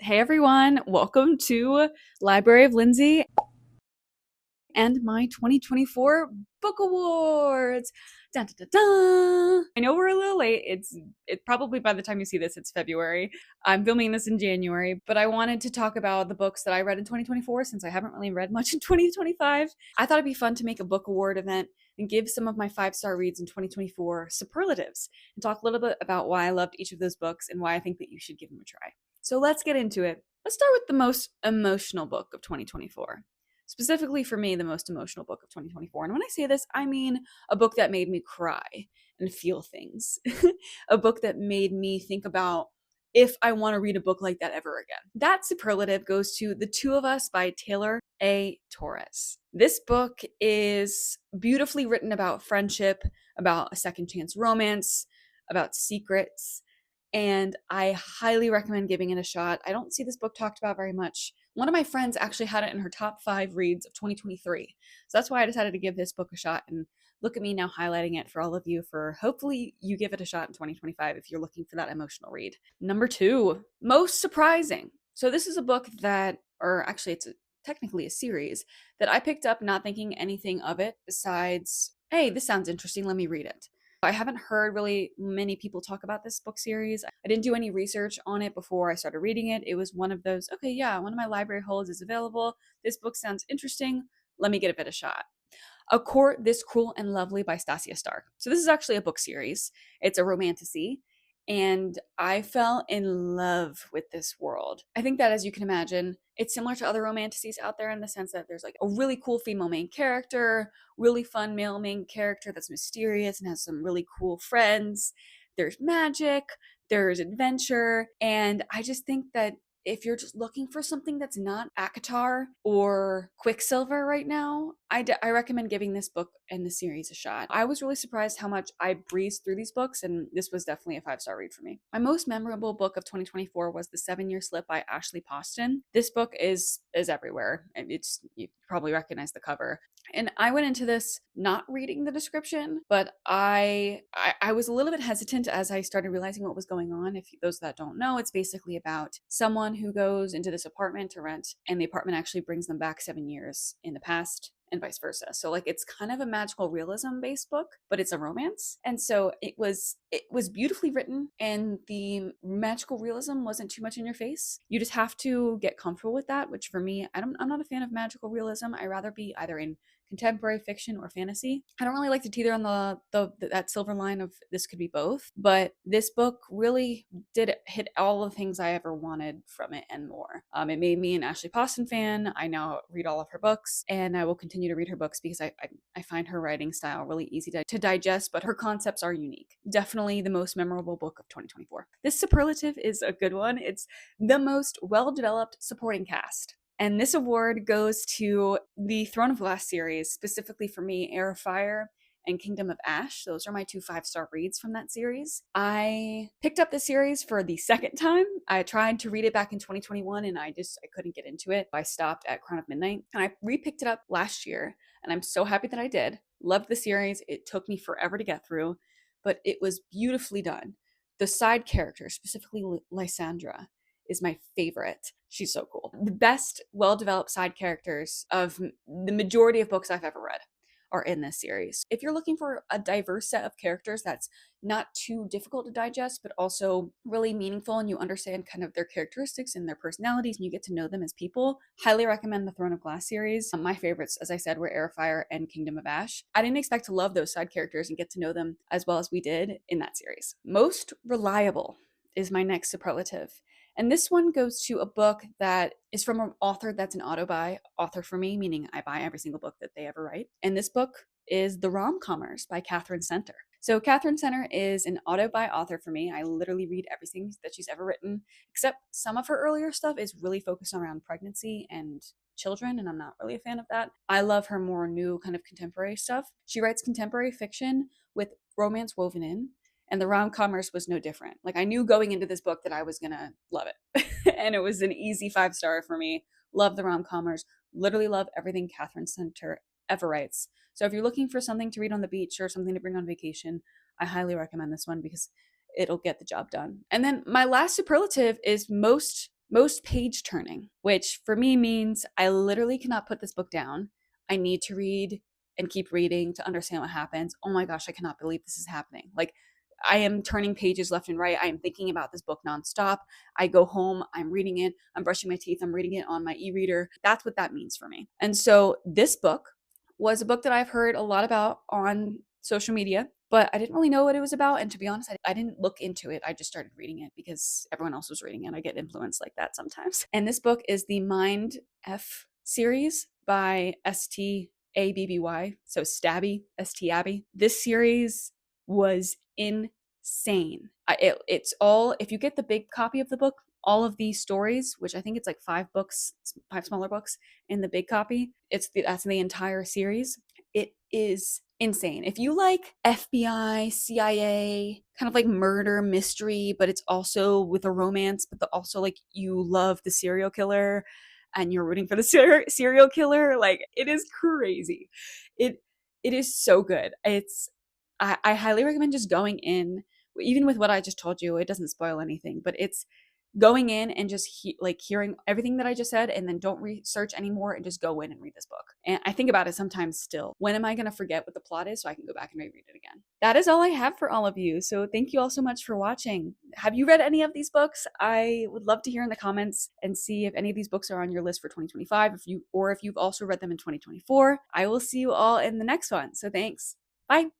Hey everyone, welcome to Library of Lindsay and my 2024 book awards. Dun, dun, dun, dun. I know we're a little late. It probably by the time you see this, it's February. I'm filming this in January, but I wanted to talk about the books that I read in 2024 since I haven't really read much in 2025. I thought it'd be fun to make a book award event and give some of my 5-star reads in 2024 superlatives and talk a little bit about why I loved each of those books and why I think that you should give them a try. So let's get into it. Let's start with the most emotional book of 2024. Specifically for me, the most emotional book of 2024. And when I say this, I mean a book that made me cry and feel things. A book that made me think about if I want to read a book like that ever again. That superlative goes to The Two of Us by Taylor A. Torres. This book is beautifully written about friendship, about a second chance romance, about secrets, and I highly recommend giving it a shot. I don't see this book talked about very much. One of my friends actually had it in her top 5 reads of 2023. So that's why I decided to give this book a shot, and look at me now highlighting it for all of you for hopefully you give it a shot in 2025 if you're looking for that emotional read. Number 2, most surprising. So this is a book that, or actually it's technically a series that I picked up not thinking anything of it besides, hey, this sounds interesting, let me read it. I haven't heard really many people talk about this book series. I didn't do any research on it before I started reading it. It was one of those, okay, yeah, one of my library holds is available. This book sounds interesting. Let me give it a shot. A Court This Cruel and Lovely by Stasia Stark. So this is actually a book series. It's a romantasy, and I fell in love with this world. I think that, as you can imagine, it's similar to other romantasies out there in the sense that there's like a really cool female main character, really fun male main character that's mysterious and has some really cool friends. There's magic, there's adventure, and I just think that if you're just looking for something that's not ACOTAR or Quicksilver right now, I recommend giving this book and the series a shot. I was really surprised how much I breezed through these books, and this was definitely a 5-star read for me. My most memorable book of 2024 was The 7-Year Slip by Ashley Poston. This book is everywhere. You probably recognize the cover. And I went into this not reading the description, but I was a little bit hesitant as I started realizing what was going on. If those that don't know, it's basically about someone who goes into this apartment to rent, and the apartment actually brings them back 7 years in the past and vice versa. So like it's kind of a magical realism based book, but it's a romance. And so it was beautifully written, and the magical realism wasn't too much in your face. You just have to get comfortable with that, which for me, I'm not a fan of magical realism. I rather be either in contemporary fiction or fantasy. I don't really like to teeter on that silver line of this could be both, but this book really did hit all the things I ever wanted from it and more. It made me an Ashley Poston fan. I now read all of her books, and I will continue to read her books because I find her writing style really easy to digest, but her concepts are unique. Definitely the most memorable book of 2024. This superlative is a good one. It's the most well-developed supporting cast. And this award goes to the Throne of Glass series, specifically for me, Air of Fire and Kingdom of Ash. Those are my 2 5-star reads from that series. I picked up the series for the second time. I tried to read it back in 2021 and I couldn't get into it. I stopped at Crown of Midnight, and I repicked it up last year, and I'm so happy that I did. Loved the series. It took me forever to get through, but it was beautifully done. The side characters, specifically Lysandra, is my favorite. She's so cool. The best well-developed side characters of the majority of books I've ever read are in this series. If you're looking for a diverse set of characters that's not too difficult to digest, but also really meaningful, and you understand kind of their characteristics and their personalities, and you get to know them as people, highly recommend the Throne of Glass series. My favorites, as I said, were Air of Fire and Kingdom of Ash. I didn't expect to love those side characters and get to know them as well as we did in that series. Most reliable is my next superlative. And this one goes to a book that is from an author that's an auto-buy author for me, meaning I buy every single book that they ever write. And this book is The Rom-Commers by Catherine Center. So Catherine Center is an auto-buy author for me. I literally read everything that she's ever written, except some of her earlier stuff is really focused around pregnancy and children, and I'm not really a fan of that. I love her more new kind of contemporary stuff. She writes contemporary fiction with romance woven in, and The Rom-Commers was no different. Like, I knew going into this book that I was gonna love it. And it was an easy 5-star for me. Love The Rom-Commers. Literally love everything Catherine Center ever writes. So if you're looking for something to read on the beach or something to bring on vacation, I highly recommend this one because it'll get the job done. And then my last superlative is most most page turning, which for me means I literally cannot put this book down. I need to read and keep reading to understand what happens. Oh my gosh, I cannot believe this is happening. Like, I am turning pages left and right. I am thinking about this book nonstop. I go home, I'm reading it, I'm brushing my teeth, I'm reading it on my e-reader. That's what that means for me. And so this book was a book that I've heard a lot about on social media, but I didn't really know what it was about. And to be honest, I didn't look into it. I just started reading it because everyone else was reading it. I get influenced like that sometimes. And this book is the Mind F series by Stabby. So Stabby, St. Abby. This series was insane. It's all, if you get the big copy of the book, all of these stories, which I think it's like 5 books, 5 smaller books in the big copy, that's the entire series. It is insane. If you like FBI, CIA, kind of like murder mystery, but it's also with a romance, but also like you love the serial killer and you're rooting for the serial killer, like it is crazy. It it is so good. I highly recommend just going in, even with what I just told you. It doesn't spoil anything, but it's going in and just like hearing everything that I just said, and then don't research anymore and just go in and read this book. And I think about it sometimes still. When am I going to forget what the plot is so I can go back and reread it again? That is all I have for all of you. So thank you all so much for watching. Have you read any of these books? I would love to hear in the comments and see if any of these books are on your list for 2025, if you've also read them in 2024. I will see you all in the next one. So thanks. Bye.